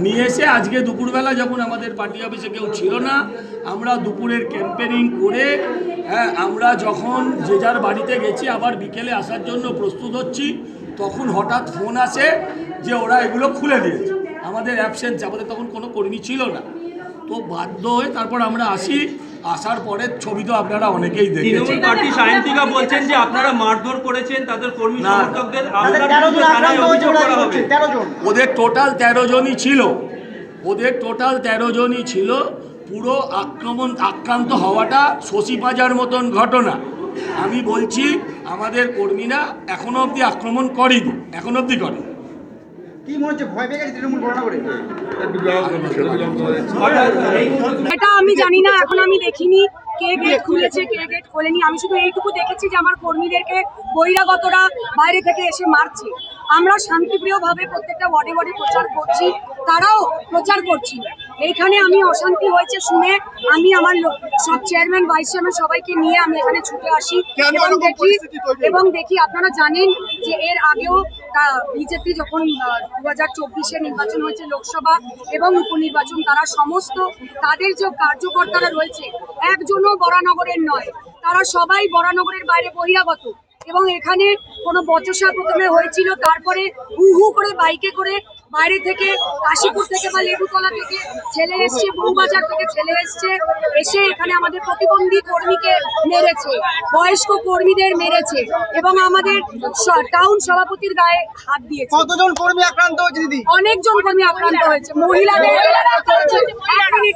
নিয়ে এসে আজকে দুপুরবেলা যখন আমাদের পার্টি অফিসে কেউ ছিল না, আমরা দুপুরের ক্যাম্পেনিং করে আমরা যখন যে যার বাড়িতে গেছি, আবার বিকেলে আসার জন্য প্রস্তুত হচ্ছি, তখন হঠাৎ ফোন আসে যে ওরা এগুলো খুলে দিয়েছে। আমাদের অ্যাবসেন্স, আমাদের তখন কোনো কর্মী ছিল না, তো বাধ্য হয়ে তারপর আমরা আসার পরের ছবি তো আপনারা অনেকেই দেখেছেন। তৃণমূল পার্টি সায়ন্তিকা বলছেন যে আপনারা মারধর করেছেন তাদের কর্মী সমর্থকদের। ওদের টোটাল 13 জনই ছিল। পুরো আক্রান্ত হওয়াটা শশীপাজার মতন ঘটনা। আমি বলছি আমাদের কর্মীরা এখনো অবধি আক্রমণ করেনি, এখনো অবধি করে। কি মনে হচ্ছে, ভয় পেয়ে গেছে তৃণমূল ঘটনা করে? এটা আমি জানি না, এখন আমি দেখিনি কে গেট খুলেছে কে গেট খোলেনি। আমি শুধু এইটুকু দেখেছি যে আমার কর্মীদেরকে বহিরাগতরা বাইরে থেকে এসে মারছে। আমরা শান্তিপ্রিয়ভাবে প্রত্যেকটা ওয়ার্ডে ওয়ার্ডে প্রচার করছি, তারাও প্রচার করছিল। এইখানে আমি অশান্তি হয়েছে শুনে আমি আমার সব চেয়ারম্যান ভাইস চেয়ারম্যান সবাইকে নিয়ে আমি এখানে ছুটে আসি এবং দেখি আপনারা জানেন যে এর আগেও বিজেপি যখন 2024-এ নির্বাচন হয়েছে, লোকসভা এবং উপনির্বাচন, তারা সমস্ত তাদের যে কার্যকর্তারা রয়েছে একজনও বরানগরের নয়, তারা সবাই বরানগরের বাইরে বহিরাগত। এবং এখানে কোনো বচসা প্রথমে হয়েছিল, তারপরে হু হু করে বাইকে করে বাইরে থেকে কাশীপুর থেকে বা লেবুতলা থেকে ছেলে এসছে, বউবাজার থেকে ছেলে এসছে, এসে এখানে আমাদের প্রতিবন্ধী কর্মীকে মেরেছে, বয়স্ক কর্মীদের মেরেছে এবং আমাদের টাউন সভাপতির গায়ে হাত দিয়েছে। কতজন কর্মী আক্রান্ত হয়েছে দিদি? অনেকজন কর্মী আক্রান্ত হয়েছে। মহিলাদের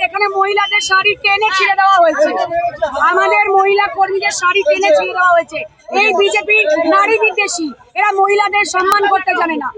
এখানে মহিলাদের শাড়ি টেনে ছিঁড়ে দেওয়া হয়েছে, আমাদের মহিলা কর্মীদের শাড়ি টেনে ছিঁড়ে দেওয়া হয়েছে। এই বিজেপি নারী বিদ্বেষী, এরা মহিলাদের সম্মান করতে জানে না।